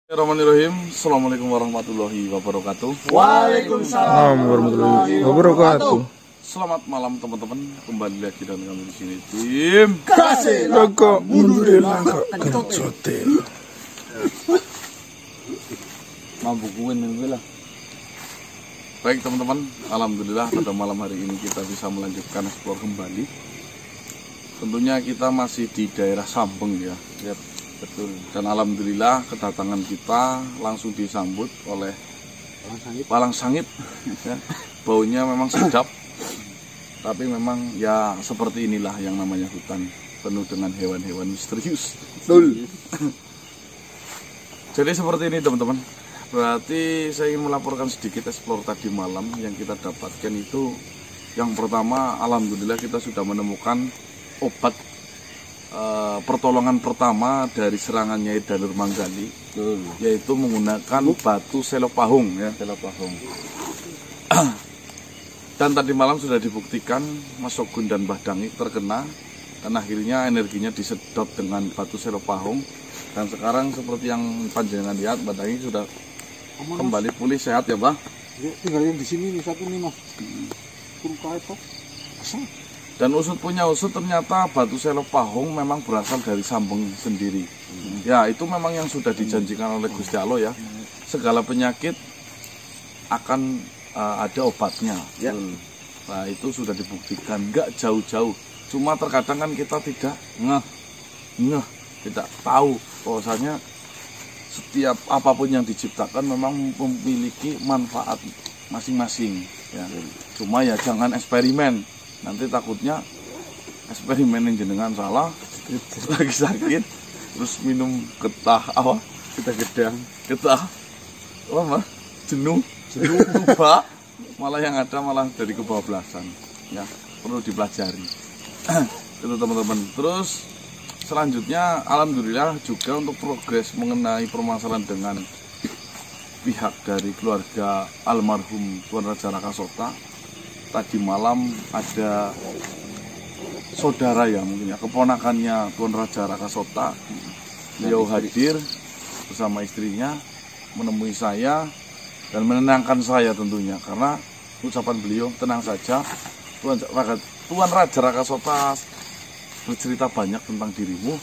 Bismillahirrahmanirrahim. Assalamualaikum warahmatullahi wabarakatuh. Waalaikumsalam warahmatullahi wabarakatuh. Selamat malam teman-teman. Kembali lagi dan kami di sini tim Kasih Loko mundurin langkah kencote. Mampu kuin lah. Baik teman-teman, alhamdulillah pada malam hari ini kita bisa melanjutkan eksplor kembali. Tentunya kita masih di daerah Sambeng ya. Betul. Dan alhamdulillah kedatangan kita langsung disambut oleh palang sangit. Ya. Baunya memang sedap. Tapi memang ya seperti inilah yang namanya hutan, penuh dengan hewan-hewan misterius. Betul. Jadi seperti ini teman-teman. Berarti saya ingin melaporkan sedikit eksplor tadi malam yang kita dapatkan itu. Yang pertama, alhamdulillah kita sudah menemukan obat pertolongan pertama dari serangan Nyai Dalur Manggali, yaitu menggunakan batu selopahung ya. Selopahung. Dan tadi malam sudah dibuktikan Mas Sogun dan Mbah Dangi terkena dan akhirnya energinya disedot dengan batu selopahung. Dan sekarang seperti yang panjenengan lihat, Mbah Dangi sudah kembali pulih sehat ya, Mbah. Ya, tinggal yang di sini nih satu nih Mas. Dan usut punya usut ternyata batu selopahung memang berasal dari Sambeng sendiri. Ya itu memang yang sudah dijanjikan oleh Gusti Allah ya. Segala penyakit akan ada obatnya ya. Nah itu sudah dibuktikan, nggak jauh-jauh. Cuma terkadang kan kita tidak tidak tahu bahwasanya setiap apapun yang diciptakan memang memiliki manfaat masing-masing ya. Cuma ya jangan eksperimen. Nanti takutnya eksperimen yang jenengan salah, lagi sakit, terus minum getah apa? Getah, apa mah? Jenuh, lupa, malah yang ada malah dari kebablasan. Ya perlu dipelajari. Itu teman-teman. Terus selanjutnya, alhamdulillah juga untuk progres mengenai permasalahan dengan pihak dari keluarga almarhum Tuan Raja Rakasota. Tadi malam ada saudara ya mungkin ya, keponakannya Tuan Raja Rakasota. Beliau hadir bersama istrinya menemui saya dan menenangkan saya tentunya, karena ucapan beliau, tenang saja Tuan Raja Rakasota bercerita banyak tentang dirimu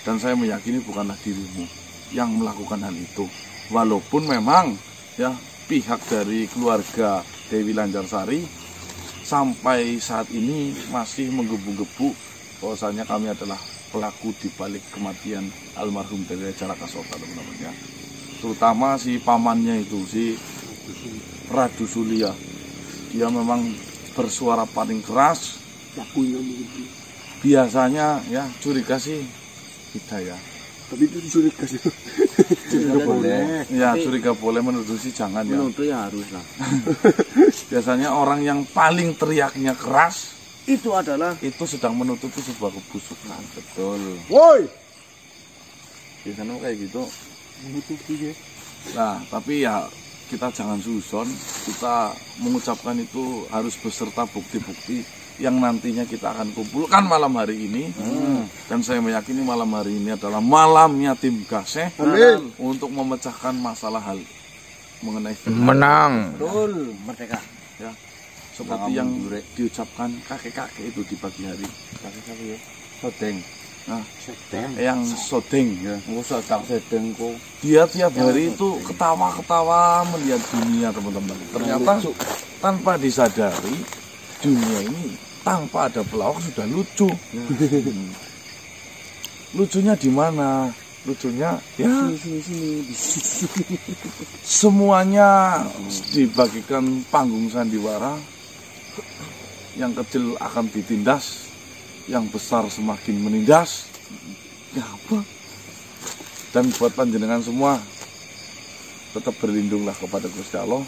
dan saya meyakini bukanlah dirimu yang melakukan hal itu, walaupun memang ya pihak dari keluarga Dewi Lanjarsari sampai saat ini masih menggebu-gebu bahwasanya kami adalah pelaku di balik kematian almarhum Dewi Rakasota, teman-teman ya. Terutama si pamannya itu, si Radu Sulia. Dia memang bersuara paling keras. Biasanya ya curiga sih kita ya. Tapi itu curiga sih. Curiga boleh. Ya curiga boleh, menuduh sih jangan ya. Menuduh ya harus lah. Biasanya orang yang paling teriaknya keras Itu adalah itu sedang menutupi sebuah kebusukan. Betul. Woi. Biasanya kayak gitu. Menutupi ya. Nah tapi ya kita jangan susun. Kita mengucapkan itu harus beserta bukti-bukti yang nantinya kita akan kumpulkan malam hari ini. Dan saya meyakini malam hari ini adalah malamnya tim Gaseh untuk memecahkan masalah hal mengenai Menang. betul merdeka. ya, seperti yang diucapkan kakek-kakek itu di pagi hari. Kakek ya. Sodeng. Nah, Sodeng. yang sodeng ya. Sodeng sedeng kok. Dia tiap hari itu ketawa-ketawa melihat dunia, teman-teman. Ternyata tanpa disadari dunia ini tanpa ada pelawak sudah lucu. Lucunya di mana? Lucunya ya semuanya dibagikan panggung sandiwara. Yang kecil akan ditindas, yang besar semakin menindas. Ya apa? Dan buat panjenengan semua tetap berlindunglah kepada Gusti Allah.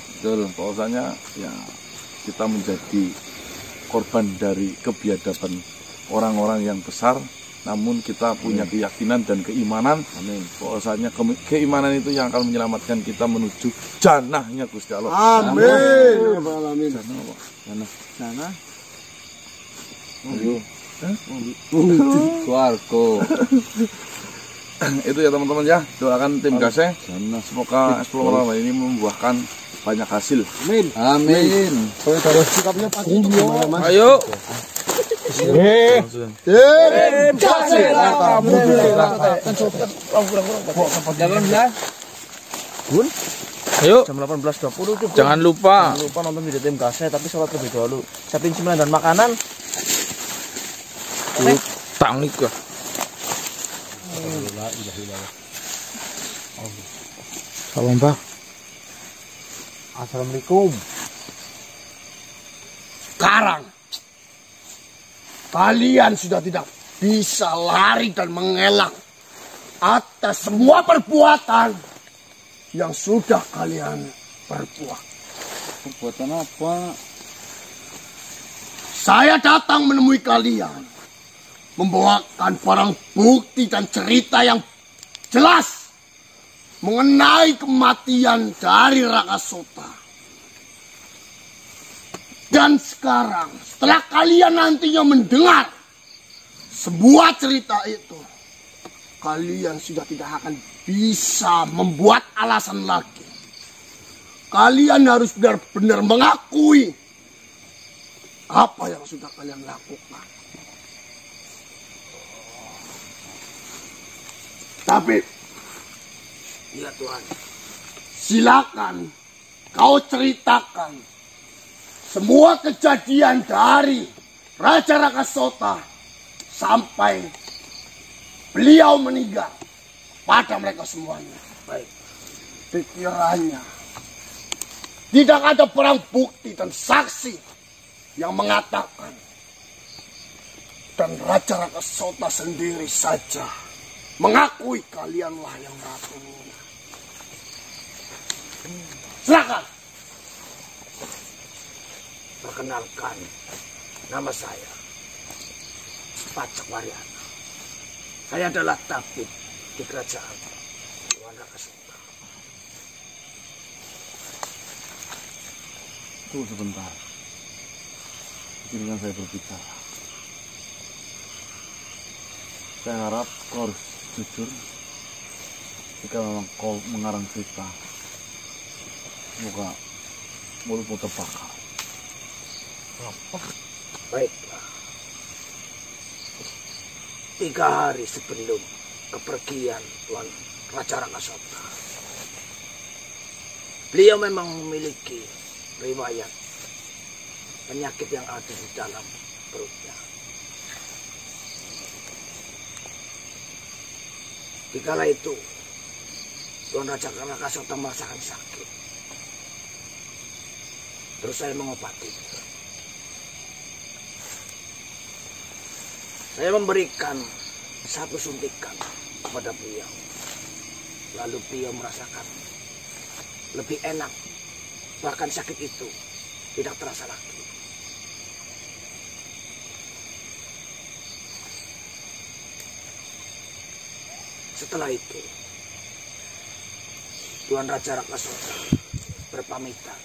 Bahwasanya ya kita menjadi korban dari kebiadaban orang-orang yang besar, namun kita punya keyakinan dan keimanan bahwasanya keimanan itu yang akan menyelamatkan kita menuju janahnya Gusti Allah. Amin. Amin. Janah apa? Sana. Ayo. Suarco. itu ya teman-teman ya, doakan tim Gase semoga eksplorasi ini membuahkan banyak hasil. Amin. Amin. Sikapnya pagi itu gimana, Mas? Ayo. Tim Gase Ayo. jam 18.20 tuh. Jangan lupa Nonton video tim Gase, tapi sholat lebih dahulu. Siapin cemilan dan makanan. utang nikah. Salam Pak. Assalamualaikum. Sekarang kalian sudah tidak bisa lari dan mengelak atas semua perbuatan yang sudah kalian perbuat. Perbuatan apa? Saya datang menemui kalian, membawakan barang bukti dan cerita yang jelas mengenai kematian dari Raka Sota. Dan sekarang, setelah kalian nantinya mendengar sebuah cerita itu, kalian sudah tidak akan bisa membuat alasan lagi. Kalian harus benar-benar mengakui apa yang sudah kalian lakukan. Tapi, ya Tuhan, silakan kau ceritakan semua kejadian dari Raja Raka Sota sampai beliau meninggal pada mereka semuanya. Baik, pikirannya tidak ada barang bukti dan saksi yang mengatakan, dan Raja Raka Sota sendiri saja mengakui kalianlah yang melakukannya. Silakan. Perkenalkan, nama saya Pacak Waryana. Saya adalah tabib di kerajaan Tuan Raka Sota. Tunggu sebentar. Izinkan saya berbicara. Saya harap kau harus jujur. Jika memang kau mengarang cerita, semoga mulutmu terbakar. Baiklah. 3 hari sebelum kepergian Tuan Raja Raka Sota, beliau memang memiliki riwayat penyakit yang ada di dalam perutnya. Dikala itu Tuan Raja Raka Sota merasakan sakit. Terus saya mengobati. Saya memberikan 1 suntikan kepada beliau. Lalu beliau merasakan lebih enak. Bahkan sakit itu tidak terasa lagi. Setelah itu, Tuan Raja Raka Sota berpamitan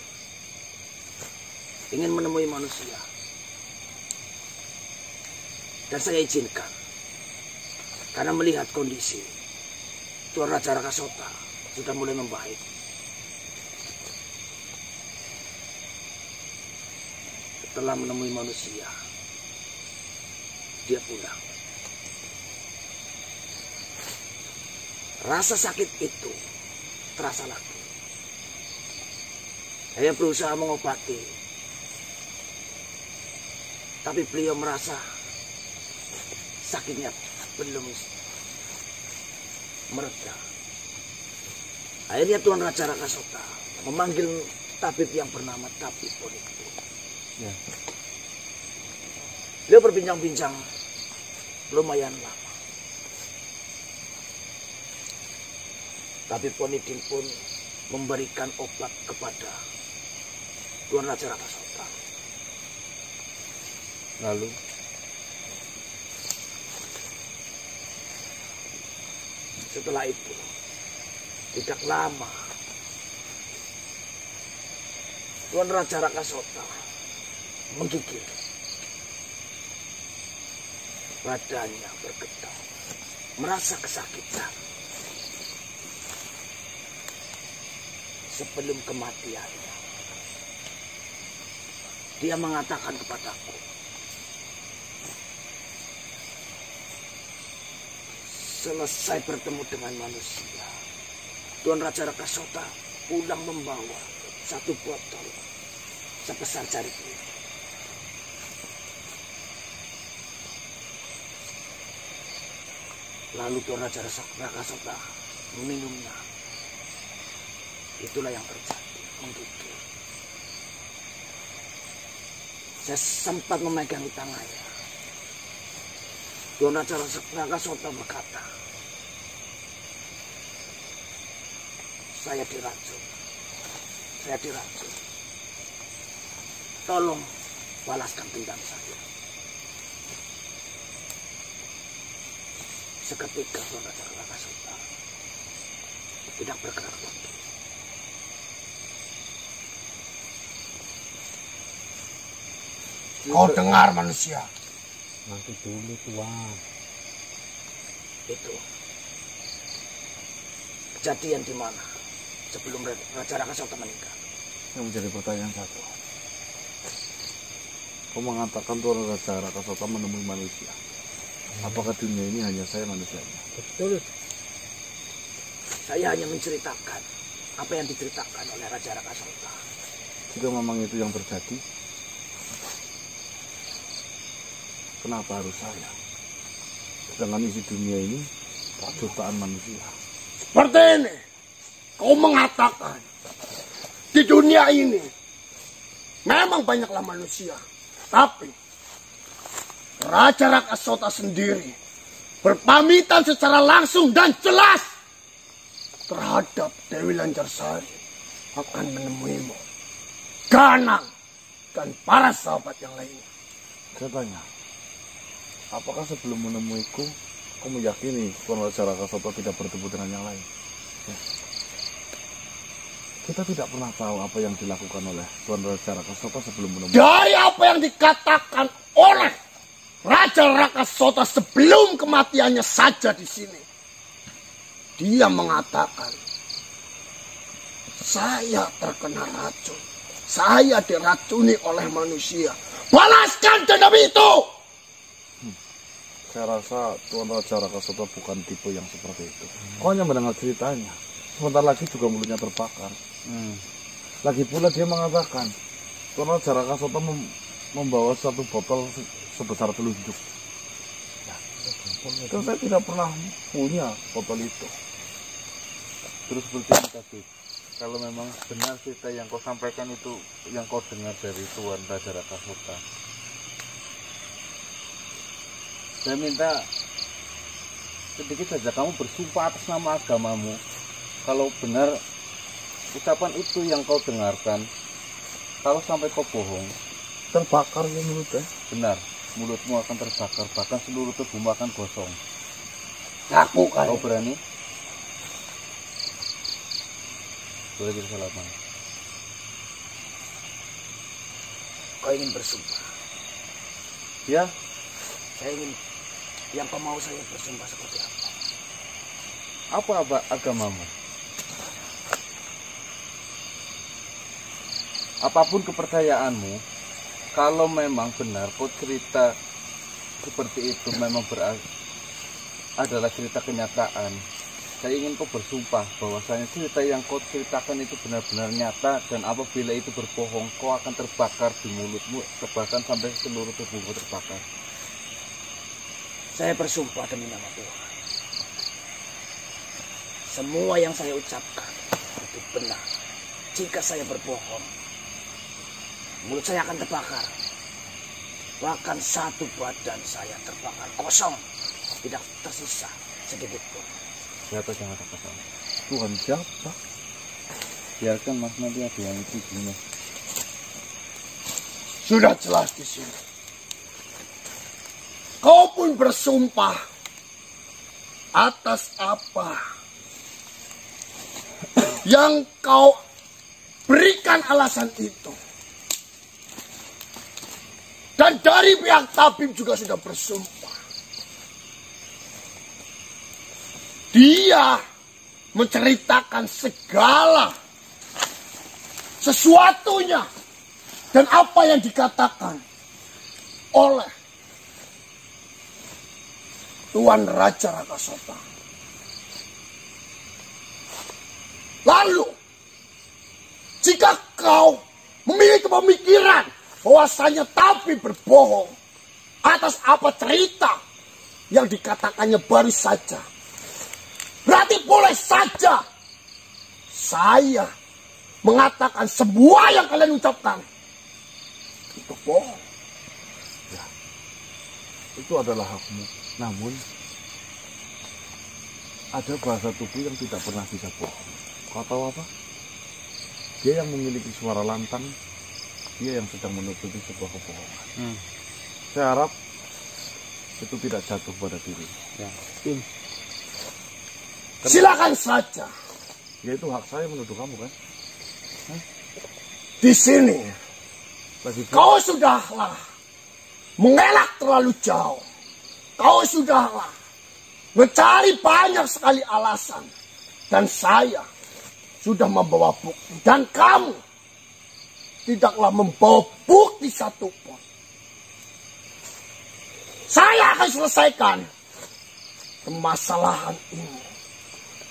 ingin menemui manusia. Dan saya izinkan, karena melihat kondisi Tuan Raja Raka Sota sudah mulai membaik. Setelah menemui manusia, dia pulang. Rasa sakit itu terasa lagi. Saya berusaha mengobati, tapi beliau merasa sakitnya belum mereda. Akhirnya Tuan Raja Raka Sota memanggil tabib yang bernama Tabib Ponitipun. Ya. Beliau berbincang-bincang lumayan lama. Tabib Ponitipun pun memberikan obat kepada Tuan Raja Raka Sota. Lalu setelah itu, tidak lama, Tuan Raja Raka Sota menggigil. Badannya bergetar. merasa kesakitan sebelum kematiannya. Dia mengatakan kepadaku, selesai bertemu dengan manusia, Tuan Raja Rakasota pulang membawa satu botol sebesar jari kelingking. Lalu Tuan Raja Rakasota meminumnya. Itulah yang terjadi, menggigil. Saya sempat memegangi tangannya. Tuan Raja Rakasota berkata, saya diracun. Tolong balaskan dendam saya. Seketika Tuan Raja Rakasota tidak bergerak lagi. Kau dengar manusia? Nanti dulu Tuan. Itu kejadian di mana sebelum Raja Rakasota meninggal. Yang menjadi pertanyaan satu. Kau mengatakan Tuan Raja Rakasota menemui manusia. Apakah dunia ini hanya saya manusianya? Betul. Saya hanya menceritakan apa yang diceritakan oleh Raja Rakasota. Jika memang itu yang terjadi, kenapa harus saya? Sedangkan isi dunia ini jutaan manusia. Seperti ini. Kau mengatakan di dunia ini memang banyaklah manusia. Tapi Raja Rakasota sendiri berpamitan secara langsung dan jelas terhadap Dewi Lancarsari akan menemuimu, Ganang, dan para sahabat yang lainnya. Saya tanya, apakah sebelum menemuiku, kau meyakini Tuan Raja Rakasota tidak bertemu dengan yang lain? Ya. Kita tidak pernah tahu apa yang dilakukan oleh Tuan Raja Rakasota sebelum menemui. Dari apa yang dikatakan oleh Raja Rakasota sebelum kematiannya saja di sini, dia mengatakan, saya terkena racun, saya diracuni oleh manusia. Balaskan dendam itu! Saya rasa Tuan Raja Rakasota bukan tipe yang seperti itu. Kau hanya mendengar ceritanya. Sebentar lagi juga mulutnya terbakar. Lagi pula dia mengatakan Tuan Raja Rakasota membawa satu botol sebesar telunjuk. Dan saya tidak pernah punya botol itu. Terus seperti ini tadi, kalau memang benar cerita yang kau sampaikan itu yang kau dengar dari Tuan Raja Rakasota, saya minta sedikit saja kamu bersumpah atas nama agamamu. Kalau benar ucapan itu yang kau dengarkan, kalau sampai kau bohong, Terbakar ya mulutnya. benar, mulutmu akan terbakar, bahkan seluruh tubuhmu akan gosong. Lakukan. Kau berani? Boleh jadi salaman. Kau ingin bersumpah? Ya, Saya ingin yang kau mau saya bersumpah seperti apa? apa agamamu? Apapun kepercayaanmu, kalau memang benar kau cerita seperti itu memang adalah cerita kenyataan, saya ingin kau bersumpah bahwasanya cerita yang kau ceritakan itu benar-benar nyata, dan apabila itu berbohong, kau akan terbakar di mulutmu, bahkan sampai seluruh tubuhmu terbakar. Saya bersumpah demi nama Tuhan. Semua yang saya ucapkan itu benar. Jika saya berbohong, mulut saya akan terbakar. Bahkan satu badan saya terbakar kosong. Tidak tersisa sedikit pun. Siapa jangan kata Tuhan siapa? biarkan Mas nanti ada yang itu gini. Sudah jelas di sini. Kau pun bersumpah atas apa yang kau berikan alasan itu. Dan dari pihak tabib juga sudah bersumpah. dia menceritakan segala sesuatunya dan apa yang dikatakan oleh Tuan Raja Rakasota. Lalu, jika kau memiliki pemikiran bahwasanya Tabi berbohong atas apa cerita yang dikatakannya baru saja, berarti boleh saja saya mengatakan semua yang kalian ucapkan itu bohong. Ya, itu adalah hakmu. Namun ada bahasa tubuh yang tidak pernah bisa bohong. Kau tahu apa? Dia yang memiliki suara lantang, dia yang sedang menutupi sebuah kebohongan. Saya harap itu tidak jatuh pada diri. Ya. Silakan saja. Ya itu hak saya menuduh kamu kan? Di sini Lagi kau sudahlah mengelak terlalu jauh. Kau sudahlah mencari banyak sekali alasan. Dan saya sudah membawa bukti. Dan kamu tidaklah membawa bukti satupun. Saya akan selesaikan permasalahan ini.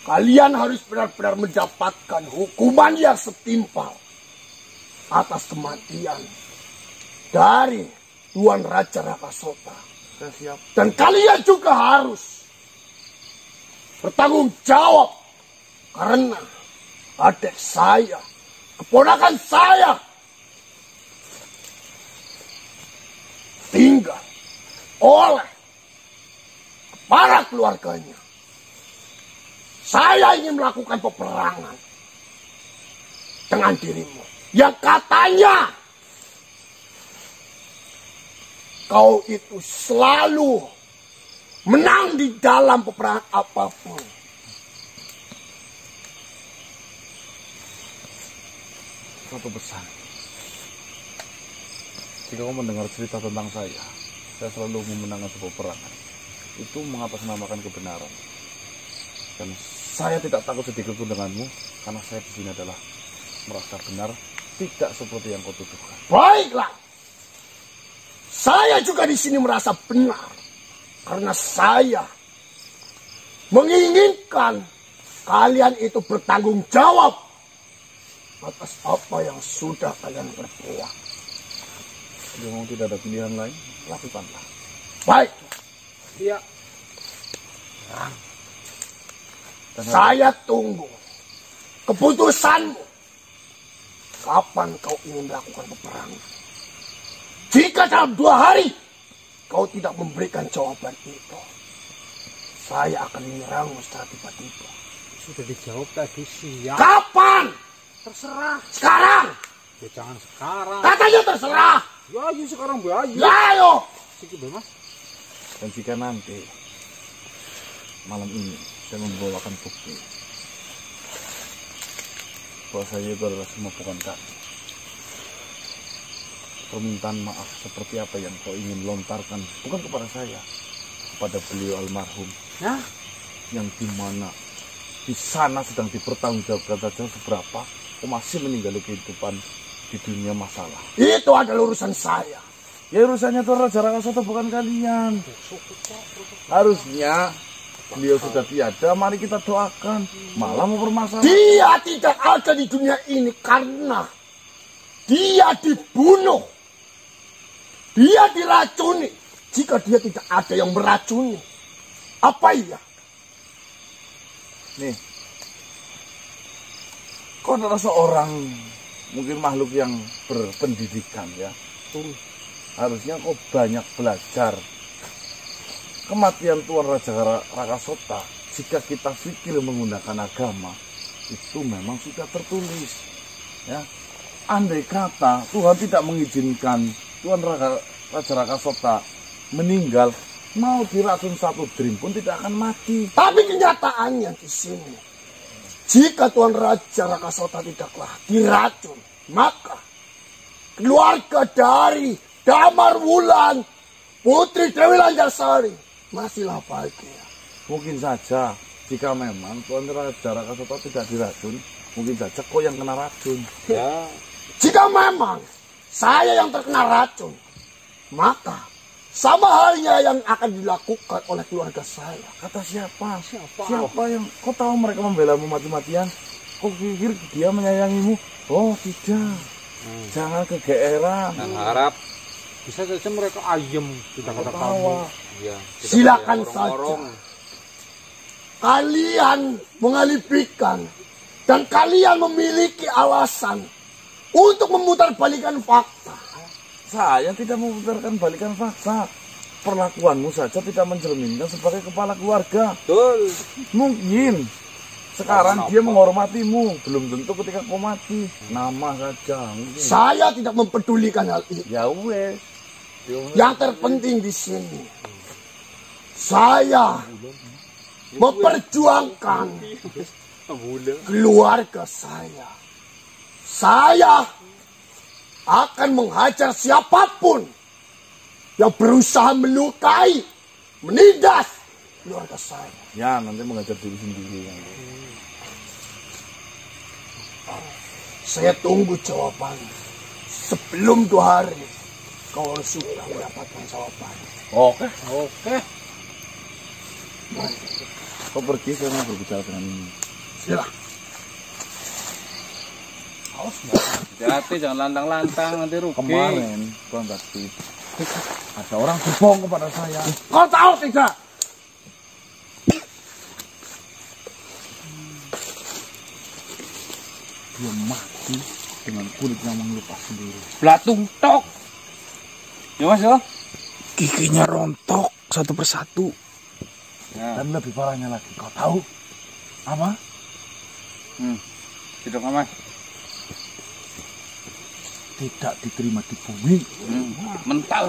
Kalian harus benar-benar mendapatkan hukuman yang setimpal atas kematian dari Tuan Raja Rakasota. saya siap. Dan kalian juga harus bertanggung jawab karena adik saya, keponakan saya, tinggal oleh para keluarganya. Saya ingin melakukan peperangan dengan dirimu yang katanya kau itu selalu menang di dalam peperangan apapun. Satu pesan. Jika kau mendengar cerita tentang saya selalu memenangkan sebuah peperangan. Itu mengatasnamakan kebenaran. Dan saya tidak takut sedikit pun denganmu, karena saya di sini adalah merasa benar, tidak seperti yang kau tuduhkan. Baiklah, saya juga di sini merasa benar, karena saya menginginkan kalian itu bertanggung jawab atas apa yang sudah kalian perbuat. Jika memang tidak ada pilihan lain, lakukanlah. Baik. Iya. Saya tunggu keputusanmu. Kapan kau ingin melakukan peperangan? Jika dalam 2 hari kau tidak memberikan jawaban itu, saya akan menyerangmu secara tiba-tiba. Sudah dijawab tadi siang. Kapan? Terserah. Sekarang? Ya jangan sekarang. Katanya terserah. Ya ayo sekarang bayu. Ya ayo. Siki Mas. Dan jika nanti malam ini saya membawakan bukti bahwa saya itu adalah semua bukan kami, permintaan maaf seperti apa yang kau ingin lontarkan bukan kepada saya, kepada beliau almarhum, yang dimana di sana sedang dipertanggungjawabkan saja seberapa kau masih meninggali kehidupan di dunia masalah. Itu adalah urusan saya. Ya urusannya Tuan Raja Rakasota bukan kalian. Harusnya beliau sudah tiada, mari kita doakan. Malah mempermasalahkan. Dia tidak ada di dunia ini karena dia dibunuh. Dia diracuni. Jika dia tidak ada yang meracuni, apa iya? Nih, kau adalah seorang mungkin makhluk yang berpendidikan ya. Harusnya kau banyak belajar. Kematian Tuan Raja Rakasota, jika kita fikir menggunakan agama, itu memang sudah tertulis. Ya, andai kata Tuhan tidak mengizinkan Tuan Raja Rakasota meninggal, mau diracun satu drim pun tidak akan mati. Tapi kenyataannya di sini, jika Tuan Raja Rakasota tidaklah diracun, maka keluarga dari Damar Wulan, Putri Dewi Lancarsari, masihlah bahagia. Mungkin saja, jika memang Tuan Rakasoto tidak diracun, mungkin saja kok yang kena racun. Ya. Jika memang saya yang terkena racun, maka sama halnya yang akan dilakukan oleh keluarga saya. Kata siapa? Siapa yang kau tahu mereka membelamu mati-matian? Kau pikir dia menyayangimu? Oh tidak. Jangan kegeeran. Nah, harap Bisa saja mereka ayem tidak kata kamu. Ketawa. ya, tidak Silakan kayak saja. orang-orang. Kalian mengalipikan dan kalian memiliki alasan untuk memutarbalikkan fakta. Saya tidak memutarkan balikan fakta. Perlakuanmu saja tidak mencerminkan sebagai kepala keluarga. Betul. Mungkin sekarang dia menghormatimu, belum tentu ketika kau mati. Nama saja mungkin. Saya tidak mempedulikan hal itu. Ya wes. Yang terpenting di sini, saya memperjuangkan keluarga saya. Saya akan menghajar siapapun yang berusaha melukai, menindas keluarga saya. Ya nanti mengajar diri sendiri. Saya tunggu jawabannya. Sebelum 2 hari, kau sudah mendapatkan jawaban. Oke. Oke. Kau pergi, saya mau berbicara dengan ini. Silakan. Hati-hati jangan lantang-lantang nanti rugi. Kemarin, Tuan Bakti, ada orang berbohong kepada saya. Kau tahu tidak? Dia mati dengan kulitnya mengelupas sendiri. Blatung tok. Ya Mas ya. Giginya rontok satu persatu. Ya. Dan lebih parahnya lagi, kau tahu apa? Tidak Mas. Tidak diterima di bumi. Mental.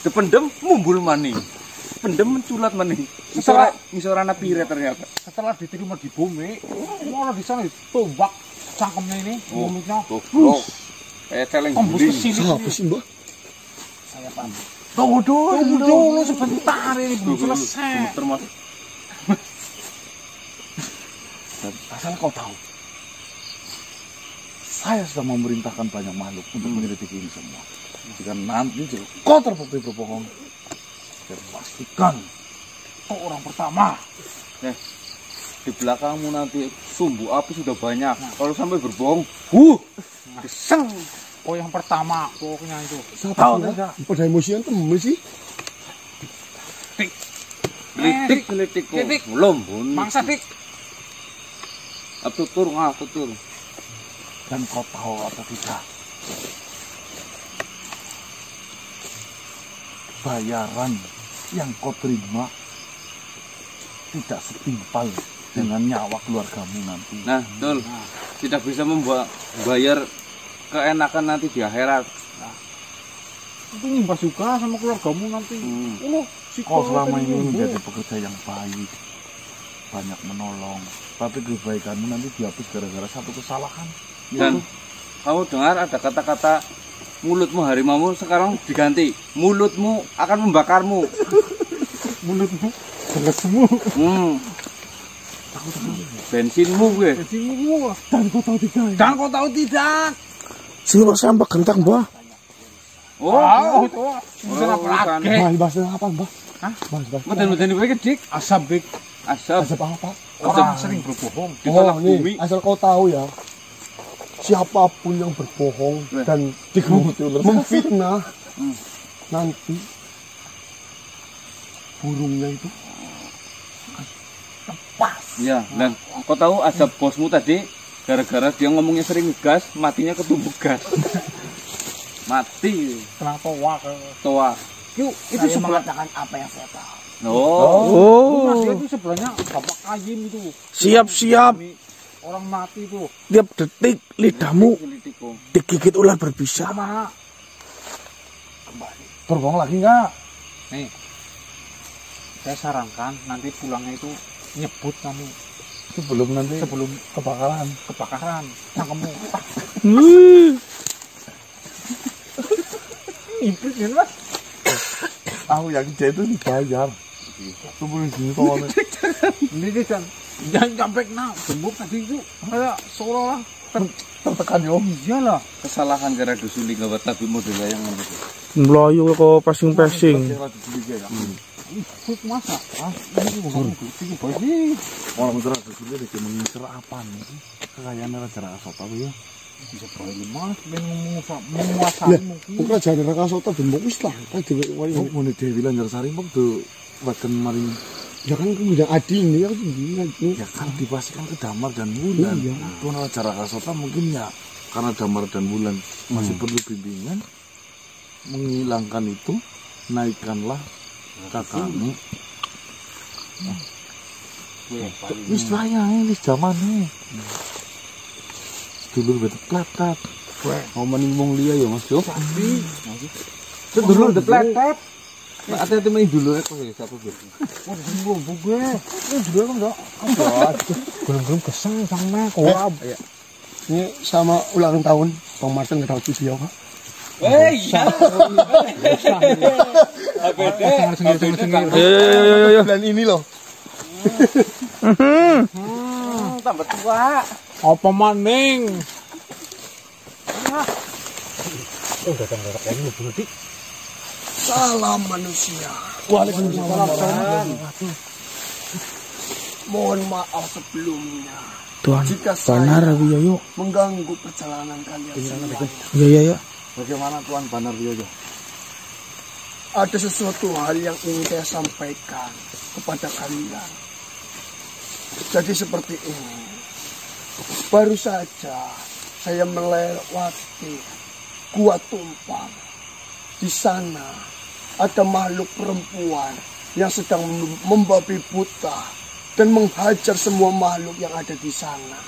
Dependem mumbul maning. Pendem menculat maning. Misorana pire ternyata. Setelah diterima di bumi, malah di sana ditombak cangkemnya ini, mulutnya. Goblok. Kayak celeng Tembus ke guling. sini. Apa sih, Mbak? Saya paham. Tunggu Tunggu dulu sebentar ini belum selesai. Gemeter, Mas. Dan asal kau tahu, saya sudah memerintahkan banyak makhluk untuk menyelidiki ini semua. Jika nanti kau terbukti berbohong, saya pastikan kau orang pertama. Di belakangmu nanti sumbu api sudah banyak. Kalau sampai berbohong, geseng. Oh yang pertama pokoknya itu. Tahu tidak? Pada emosian temen sih. Gelitik kok. Gelitik. Belum, Bun. Mangsa dik. Tutur. Dan kau tahu atau tidak? Bayaran yang kau terima tidak setimpal dengan nyawa keluargamu nanti. Nah, betul. Tidak bisa membayar keenakan nanti di akhirat. Itu nyimbas juga sama keluargamu nanti. Si Kau selama ini menjadi pekerja yang baik, banyak menolong, tapi kebaikanmu nanti dihapus gara-gara satu kesalahan. Dan kamu dengar ada kata-kata mulutmu harimau sekarang diganti. Mulutmu akan membakarmu. mulutmu beresmu. Bensinmu gue. Bensinmu. Dan kau tahu tidak? Dan kau tahu tidak? Silok sampai gentang, Mbak. Oh, itu. Bisa apa lagi? Bahas apa, Mbak? Hah? Bahas. Meden-meden iki dik. Asap dik. Asap. Asap apa? Orang sering berbohong. Di tolak nih, bumi. asal kau tahu ya. Siapapun yang berbohong dan digeruti ular memfitnah, nanti burungnya itu Ya, dan kau tahu asap bosmu tadi gara-gara dia ngomongnya sering gas, matinya ketumbuk gas. Mati. Kenapa wak? Toa. Yuk, itu Saya sebelah. mengatakan apa yang saya tahu. Oh, Mas, itu sebelahnya Bapak Kayim itu. siap-siap. Orang mati itu. Tiap detik lidahmu Gelitiko. digigit ular berbisa. Kemana? Berbohong lagi nggak? Nih, saya sarankan nanti pulangnya itu nyebut kamu Sebelum nanti sebelum kebakaran cangkemmu. iblis ya Mas. Aku yakin dia itu dibayar. Tunggu di kawan. Ini kan jangan sampai kena gembok tadi itu kayak seolah-olah Tertekan yo. iyalah. Kesalahan gara dusuli gawat tapi modelnya yang ngono. Melayu kok pasing-pasing. Ikut masa ini bukan itu bos sih. Orang bener ada sulit dia mengincar apa nih? Kekayaan Raja Rakasota ya. Bisa balik mas ben menguasai mungkin. Bukan jadi Rakasota gembok wis lah. Kan dhewe wae. Oh, ngene Dewi Lanjar Sarimbang tuh bahkan maring Ya kan kemudian adi ini ya ini. ya kan dipastikan ke Damar dan Bulan. Iya. Tuan Raja Rakasota mungkin ya karena Damar dan Bulan masih perlu bimbingan, menghilangkan itu, naikkanlah kakakmu. Wis wayang wis zamane. Dulur betul platat. Mau menimbung liya ya Mas Yo. Tapi Sedulur de pletet. Hati-hati main dulu ya kok ya satu bit. oh gembok gue. Ini juga kan enggak. Belum keseng sama korab. Ini sama ulang tahun Bang Martin ke video Pak. Iya. Yo. Dan ini loh. Tambah tua. Apa maning? Salam manusia. Waalaikumsalam. Mohon maaf sebelumnya Tuan, jika Banar saya Wiyoyo. mengganggu perjalanan kalian semua. Iya. Bagaimana Tuan Banar Wiyoyo? Ada sesuatu hal yang ingin saya sampaikan kepada kalian. Jadi seperti ini. Baru saja saya melewati Gua Tumpang. Di sana ada makhluk perempuan yang sedang membabi buta dan menghajar semua makhluk yang ada di sana.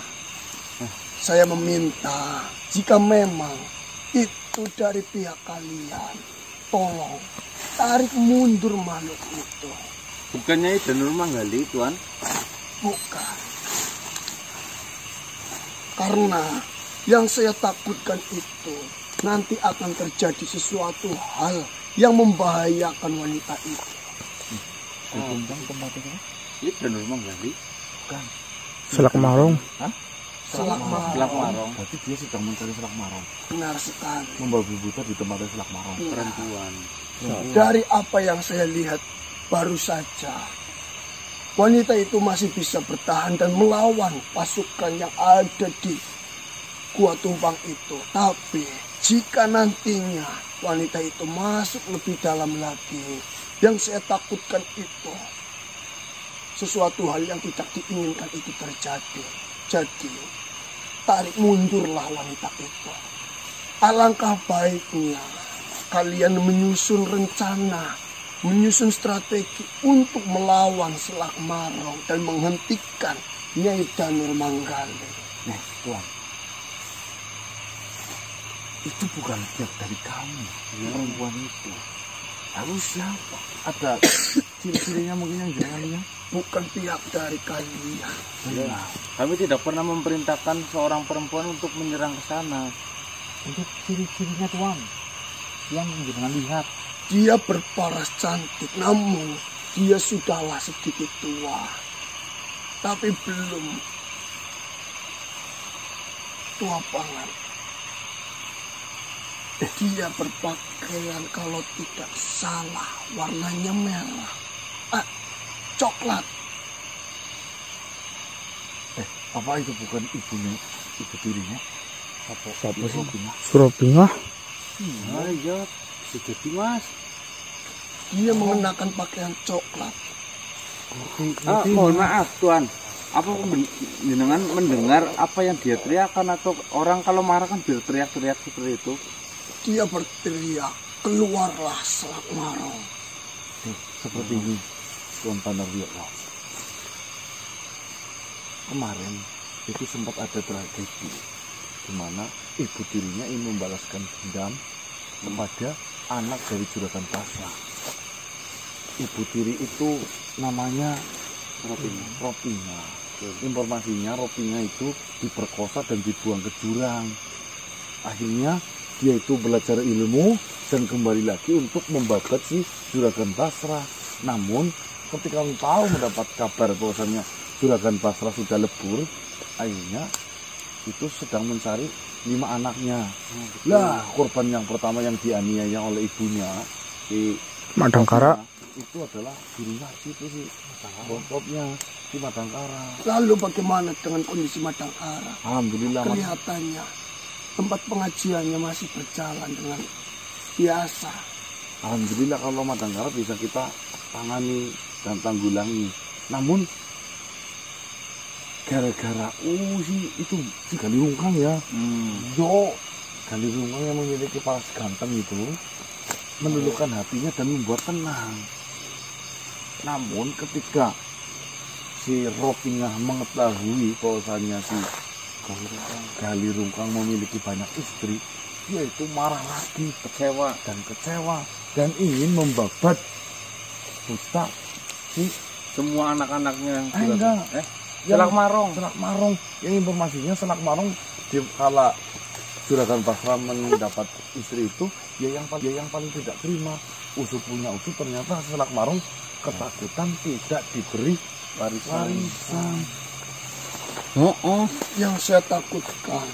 Saya meminta jika memang itu dari pihak kalian, tolong tarik mundur makhluk itu. Bukannya itu Nur Manggali, Tuan? Bukan. Karena yang saya takutkan itu nanti akan terjadi sesuatu hal yang membahayakan wanita itu. Itu Nur Manggali. Selak Marong. Selak Selak Marong. Berarti dia sedang mencari Selak Marong. Benar sekali. Membabi buta di tempatnya Selak Marong. Perempuan. Dari apa yang saya lihat baru saja, wanita itu masih bisa bertahan dan melawan pasukan yang ada di Gua Tumpang itu. Tapi jika nantinya wanita itu masuk lebih dalam lagi, yang saya takutkan itu sesuatu hal yang tidak diinginkan itu terjadi. Jadi tarik mundurlah wanita itu. Alangkah baiknya kalian menyusun rencana, menyusun strategi untuk melawan Selak Marong dan menghentikan Nyai Danur Manggali. Tuan, itu bukan pihak dari kamu, perempuan itu. Lalu siapa? Ada ciri-cirinya mungkin yang jangan lihat? Bukan pihak dari kalian. Kami tidak pernah memerintahkan seorang perempuan untuk menyerang ke sana. Untuk ciri-cirinya Tuan yang jangan lihat. Dia berparas cantik, namun dia sudahlah sedikit tua. Tapi belum tua banget. Dia berpakaian kalau tidak salah warnanya merah. Coklat. Apa itu bukan ibunya, ibu tirinya? Siapa sih? Surabaya. Iya, jadi Mas. Dia mengenakan pakaian coklat. Mohon maaf Tuan. Apa jenengan mendengar apa yang dia teriakan atau orang kalau marah kan berteriak-teriak seperti itu? Dia berteriak, keluarlah Selak Marong. Seperti ini, Tuan Banar Wiyoyo. Kemarin itu sempat ada tragedi di mana ibu tirinya ingin membalaskan dendam kepada anak dari Juragan Pasra. Ibu tiri itu namanya Ropina. Informasinya Ropina itu diperkosa dan dibuang ke jurang. Akhirnya dia itu belajar ilmu dan kembali lagi untuk membabat si Juragan Pasra. Namun ketika tahu mendapat kabar bahwasannya Juragan Basra sudah lebur, akhirnya itu sedang mencari 5 anaknya. Lah, korban yang pertama yang dianiaya oleh ibunya si Madangkara itu adalah gurunya itu si bokopnya si Madangkara. Lalu bagaimana dengan kondisi Madangkara? Alhamdulillah, Mas. Kelihatannya tempat pengajiannya masih berjalan dengan biasa. Alhamdulillah kalau Madangkara bisa kita tangani dan tanggulangi. Namun gara-gara si Galirungkang ya, yo Galirungkang yang memiliki kepala seganteng itu meluluhkan hatinya dan membuat tenang. Namun ketika si Ropingah mengetahui bahwasanya si Galirungkang memiliki banyak istri, dia itu marah lagi, kecewa dan ingin membabat buta si Semua anak-anaknya Selak Marong. Yang informasinya Selak Marong kala Juragan Basra mendapat istri itu, dia yang paling tidak terima. Usut punya usut, ternyata Selak Marong ketakutan tidak diberi warisan. Yang saya takutkan,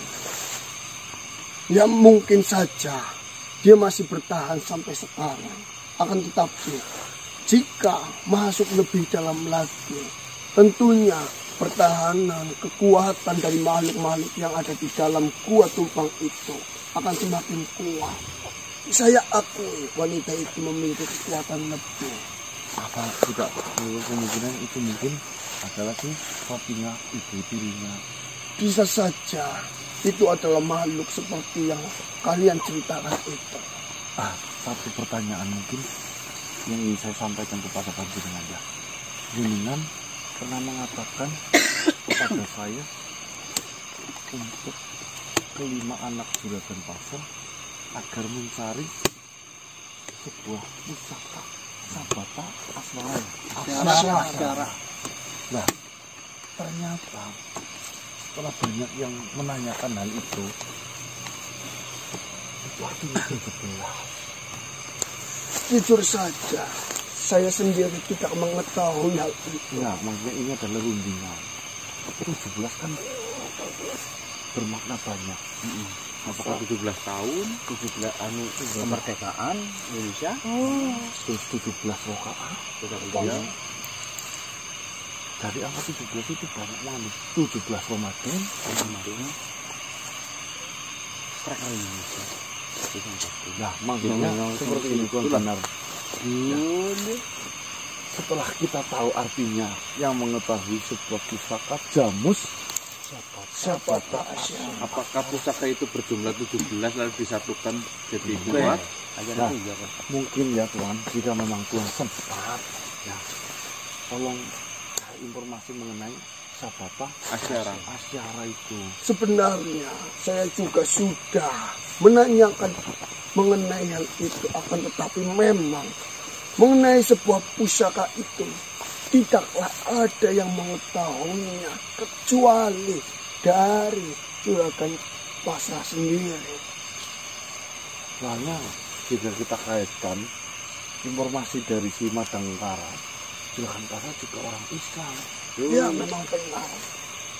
ya mungkin saja dia masih bertahan sampai sekarang. Akan tetapi, jika masuk lebih dalam lagi, tentunya pertahanan, kekuatan dari makhluk-makhluk yang ada di dalam gua tumpang itu akan semakin kuat. Saya akui wanita itu memiliki kekuatan lebih. Apa tidak kemungkinan itu mungkin adalah si Ropingah ibu tirinya? Bisa saja itu adalah makhluk seperti yang kalian ceritakan itu. Satu pertanyaan mungkin yang ingin saya sampaikan kepada panjenengan ya. Jenengan pernah mengatakan kepada saya untuk kelima anak Juragan Basra agar mencari sebuah pusaka Sabata Aswara. Nah, ternyata setelah banyak yang menanyakan hal itu artinya berbelah. Jujur saja, saya sendiri tidak mengetahui hal itu. Ya, maksudnya ini adalah rundingan. 17 kan bermakna banyak. Apakah 17 tahun? 17 Kemerdekaan Indonesia. Terus 17 rakaat. Ya. Dari angka 17 itu banyak banget. 17 Ramadan. Indonesia. Nah, maksudnya seperti ini tuan benar. Setelah kita tahu artinya, yang mengetahui sebuah pusaka Jamus Sabata Aswara. Apakah pusaka itu berjumlah 17 lalu disatukan jadi kuat? Nah, mungkin ya Tuhan, jika memang Tuhan sempat, ya, tolong informasi mengenai Sabata Aswara itu. Sebenarnya saya juga sudah menanyakan mengenai hal itu, akan tetapi memang mengenai sebuah pusaka itu tidaklah ada yang mengetahuinya kecuali dari Juragan Basra sendiri. Soalnya jika kita kaitkan informasi dari si Madangkara, Juragan Basra juga orang Islam. Dia memang benar,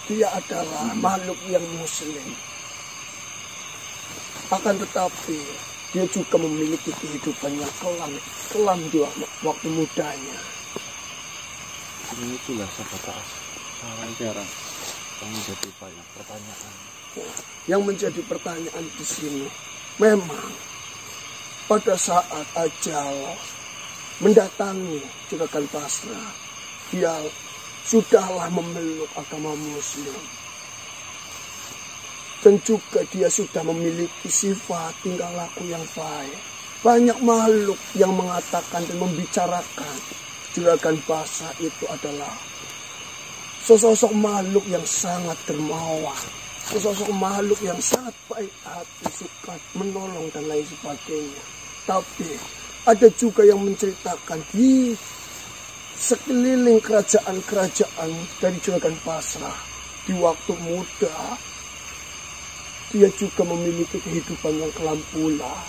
dia adalah makhluk yang muslim. Akan tetapi dia juga memiliki kehidupan yang kelam di waktu mudanya. Ini itulah Sabata Aswara yang menjadi banyak pertanyaan. Yang menjadi pertanyaan di sini, memang pada saat ajal mendatangi Juragan Basra, dia sudahlah memeluk agama Muslim. Dan juga dia sudah memiliki sifat tingkah laku yang baik. Banyak makhluk yang mengatakan dan membicarakan Juragan Basra itu adalah sosok makhluk yang sangat dermawan, sosok makhluk yang sangat baik hati, suka menolong dan lain sebagainya. Tapi ada juga yang menceritakan di sekeliling kerajaan-kerajaan dari Juragan Basra di waktu muda dia juga memiliki kehidupan yang kelam pula.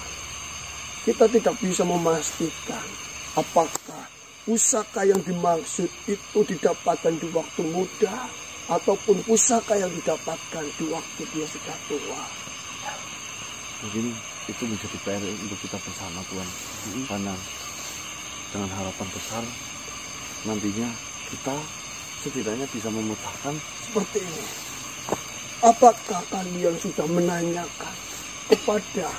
Kita tidak bisa memastikan apakah pusaka yang dimaksud itu didapatkan di waktu muda ataupun pusaka yang didapatkan di waktu dia sudah tua. Mungkin itu menjadi PR untuk kita bersama Tuhan. Karena dengan harapan besar nantinya kita setidaknya bisa memudahkan Seperti ini. Apakah kalian sudah menanyakan kepada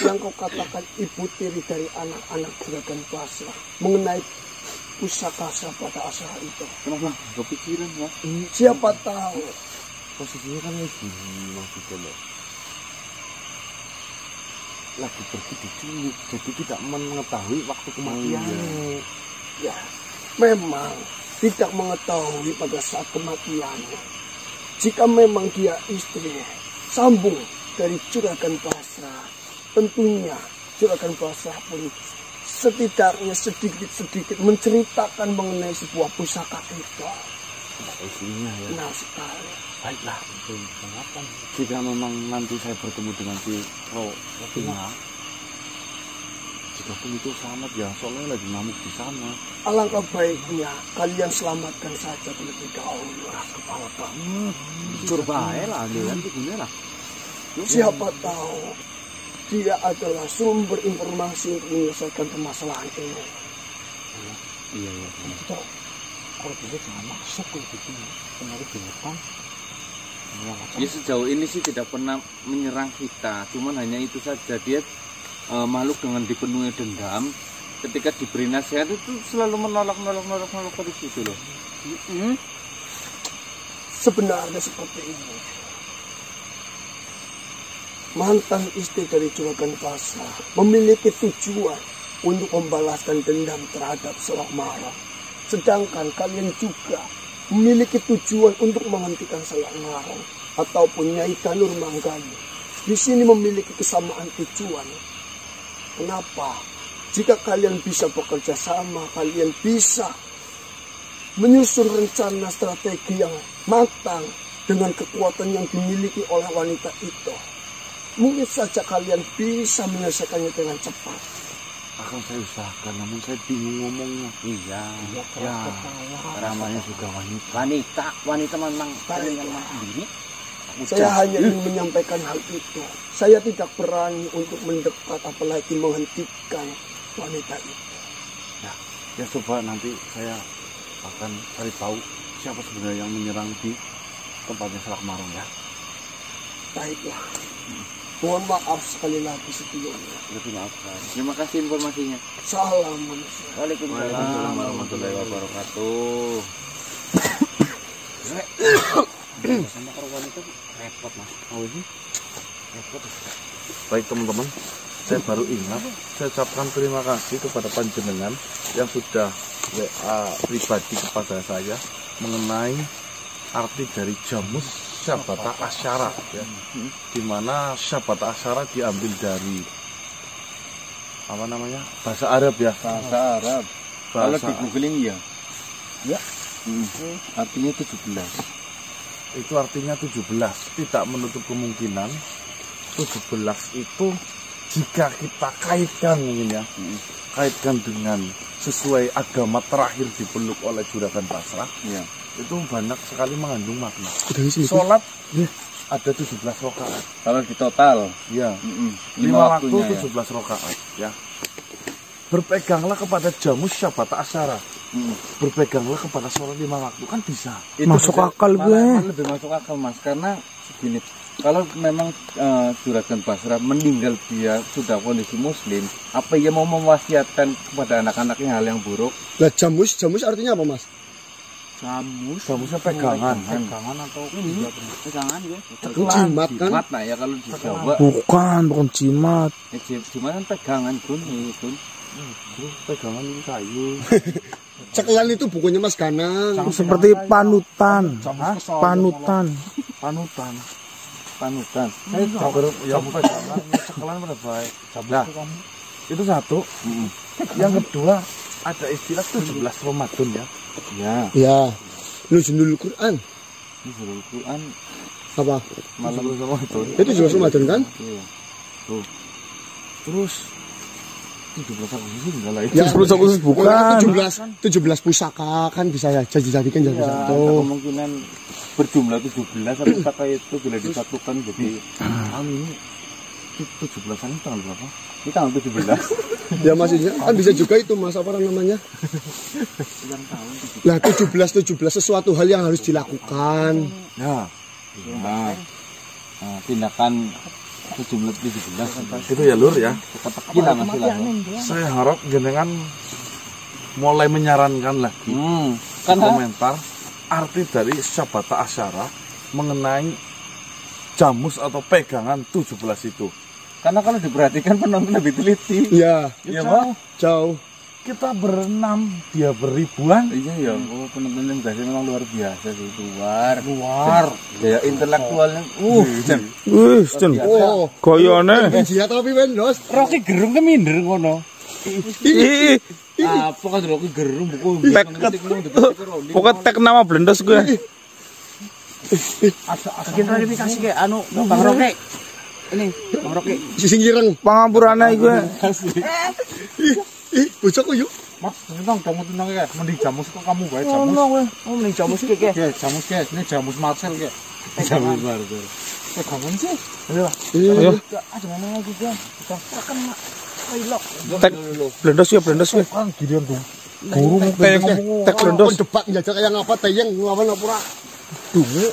yang kau katakan ibu tiri dari anak-anak Juragan Basrah mengenai pusaka sahabat Asrah itu? Kenapa? Kepikiran ya? Siapa tahu posisinya kan lagi gitu loh. Lagi pergi diculik, jadi tidak mengetahui waktu kematiannya. ya memang tidak mengetahui pada saat kematiannya. Jika memang dia istri sambung dari Juragan Basrah, tentunya Juragan Basrah pun setidaknya sedikit-sedikit menceritakan mengenai sebuah pusaka itu. Isinya ya. Benar sekali. Baiklah, jika memang nanti saya bertemu dengan si Rotina, jika pun itu selamat ya, soalnya lagi ngamuk di sana. Alangkah baiknya kalian selamatkan saja terlebih dahulu. Kepala banget. Coba lah, dia lah. Siapa tahu dia adalah sumber informasi untuk menyelesaikan permasalahan ini. Iya. Kita kalau bisa jangan masuk ke gitu, pengaruh binatang. Ya sejauh ini sih tidak pernah menyerang kita, cuman hanya itu saja. Dia makhluk dengan dipenuhi dendam. Ketika diberi nasihat itu selalu menolak terus gitu loh. Sebenarnya seperti ini. Mantan istri dari Juragan Basrah memiliki tujuan untuk membalaskan dendam terhadap Selok Marong. Sedangkan kalian juga memiliki tujuan untuk menghentikan Selok Marong ataupun Nyai Danur Manggani. Di sini memiliki kesamaan tujuan. Kenapa? Jika kalian bisa bekerja sama, kalian bisa menyusun rencana strategi yang matang dengan kekuatan yang dimiliki oleh wanita itu. Mungkin saja kalian bisa menyelesaikannya dengan cepat. Akan saya usahakan, namun saya bingung ngomongnya. Iya. Ya, namanya juga wanita. Wanita memang kalian sendiri. Saya hanya ingin menyampaikan hal itu. Saya tidak berani untuk mendekat apalagi menghentikan wanita itu. Ya coba nanti saya akan cari tahu siapa sebenarnya yang menyerang di tempatnya Selok Marong ya. Baiklah. Mohon maaf sekali lagi sebelumnya. Terima kasih informasinya. Salam manusia. Waalaikumsalam warahmatullahi wabarakatuh. Sama korban itu repot mas. Oh ini repot. Baik teman-teman, saya baru ingat, saya ucapkan terima kasih kepada panjenengan yang sudah WA pribadi kepada saya mengenai arti dari Jamus Syabata Asyara ya. Dimana Syabata Asyara diambil dari apa namanya? Bahasa Arab ya. Bahasa Arab. Kalau di googling ya. Ya. Artinya 17. Itu artinya 17. Tidak menutup kemungkinan 17 itu jika kita kaitkan mungkin ya. Kaitkan dengan sesuai agama terakhir dipeluk oleh Juragan Basrah. Ya. Itu banyak sekali mengandung makna. Sholat ada 17 rakaat. Kalau di total Ya. 5 waktu waktunya 17 rakaat ya. Berpeganglah kepada Jamus Syabata Asyara. Berpeganglah kepada sholat 5 waktu kan bisa. Masuk akal gue. Lebih masuk akal mas, karena begini, kalau memang Juragan Basrah meninggal dia sudah kondisi muslim, apa ia mau mewasiatkan kepada anak-anaknya hal yang buruk? Lah jamus artinya apa mas? Jamusnya pegangan. Pegangan atau pegangan ya? Jimat kan? Jimat nah ya kalau di Jawa. Bukan jimat. Jimat kan pegangan Gun. Pegangan ini kayu. Cekelan itu bukunya Mas Ganang. Seperti panutan. Panutan. Yang pegangan, cekelan pada baik. Nah, itu satu. Yang kedua ada istilah 17 Ramadan ya. Ya. Nuzulul Quran. Nuzulul Quran Apa? malam Ramadan. Itu 17 Ramadan kan? Iya. Terus 17 Agustus enggak lah itu. Ya, 17 Agustus bukan. 17 pusaka kan bisa ya dijadikan jadi Ya, satu. ada kemungkinan berjumlah 17 tapi pusaka itu bila disatukan jadi Kali ini 17-an itu tanggal berapa? ini tanggal 17. Ya maksudnya kan bisa juga itu Mas apa namanya? Lah 17 sesuatu hal yang harus dilakukan. Ya. Nah, tindakan berjumlah 17 Itu ya Lur ya. gila masih lah. Saya harap jenengan mulai menyarankan lagi Karena komentar arti dari Syabata Asyara mengenai jamus atau pegangan 17 itu. karena kalau diperhatikan penonton lebih teliti. Ya, Ya Pak, jauh. kita berenam, dia beribuan. Iya ya, oh penonton yang biasa memang luar biasa sih, luar. Gaya intelektualnya, Jan. Oh, Goyone. dia tapi Wendos. Rocky gerung ke minder ngono. Ih, Apa kan Rocky gerung buku pokoknya tek nama blendos gue. Bikin klarifikasi kayak anu Bang Roke. Ini Bang Roke. Sing ireng. Pangampurane gue. Bocahku yuk. Mas, tenang dong, tenang ya. Mending jamus kok kamu baik Oh, jamus. no, oh mending jamus kayak kayak. Ya, jamus guys, ini jamus Marcel kayak. jamus baru. Pegangan sih. Ayo, Ada mana lagi gua? Kita kan pilok. tek blendos ya, blendos gue. Kan giliran dong. Guru kayak ngomong tek blendos. Debat menjajak kayak ngapa tayang ngapa napura. Dungu.